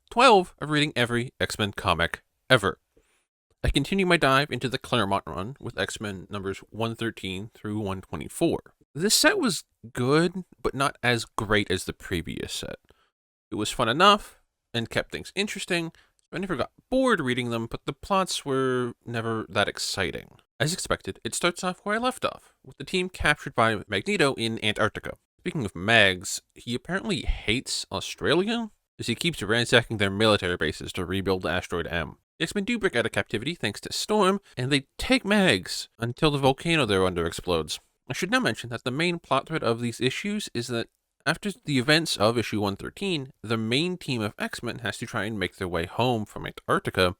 12 of reading every X-Men comic ever. I continue my dive into the Claremont run with X-Men numbers 113 through 124. This set was good, but not as great as the previous set. It was fun enough and kept things interesting. I never got bored reading them, but the plots were never that exciting. As expected, it starts off where I left off, with the team captured by Magneto in Antarctica. Speaking of Mags, he apparently hates Australia, as he keeps ransacking their military bases to rebuild Asteroid M. The X-Men do break out of captivity thanks to Storm, and they take Mags until the volcano they're under explodes. I should now mention that the main plot thread of these issues is that after the events of issue 113, the main team of X-Men has to try and make their way home from Antarctica,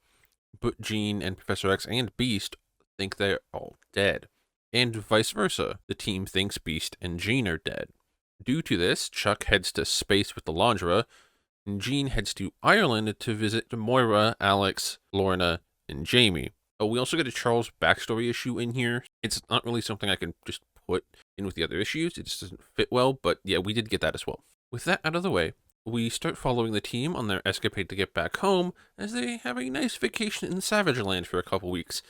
but Jean and Professor X and Beast think they're all dead. And vice versa, the team thinks Beast and Jean are dead. Due to this, Chuck heads to space with the Londra, and Jean heads to Ireland to visit Moira, Alex, Lorna, and Jamie. Oh, we also get a Charles backstory issue in here. It's not really something I can just put in with the other issues. It just doesn't fit well, but yeah, we did get that as well. With that out of the way, we start following the team on their escapade to get back home as they have a nice vacation in Savage Land for a couple weeks,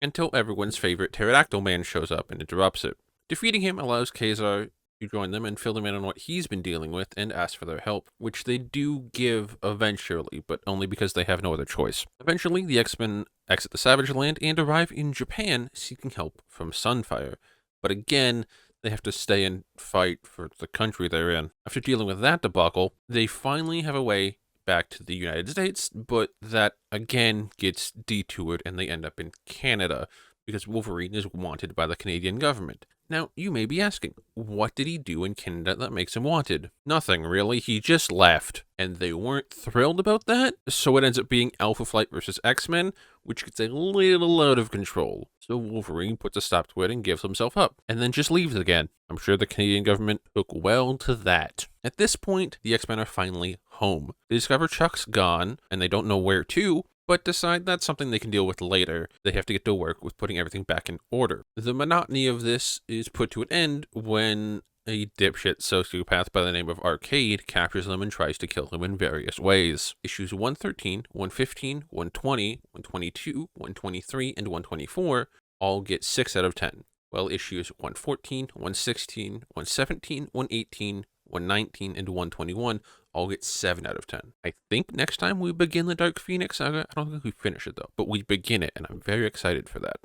until everyone's favorite Pterodactyl Man shows up and interrupts it. Defeating him allows Kazar to join them and fill them in on what he's been dealing with and ask for their help, which they do give eventually, but only because they have no other choice. Eventually, the X-Men exit the Savage Land and arrive in Japan seeking help from Sunfire. But again, they have to stay and fight for the country they're in. After dealing with that debacle, they finally have a way back to the United States, but that again gets detoured and they end up in Canada because Wolverine is wanted by the Canadian government. Now, you may be asking, what did he do in Canada that makes him wanted? Nothing, really. He just left. And they weren't thrilled about that, so it ends up being Alpha Flight versus X-Men, which gets a little out of control. So Wolverine puts a stop to it and gives himself up, and then just leaves again. I'm sure the Canadian government took well to that. At this point, the X-Men are finally home. They discover Chuck's gone, and they don't know where to, but decide that's something they can deal with later. They have to get to work with putting everything back in order. The monotony of this is put to an end when a dipshit sociopath by the name of Arcade captures them and tries to kill him in various ways. Issues 113, 115, 120, 122, 123, and 124 all get 6 out of 10, while issues 114, 116, 117, 118, 119, and 121 all get 7 out of 10. I think next time we begin the Dark Phoenix saga, I don't think we finish it though, but we begin it, and I'm very excited for that.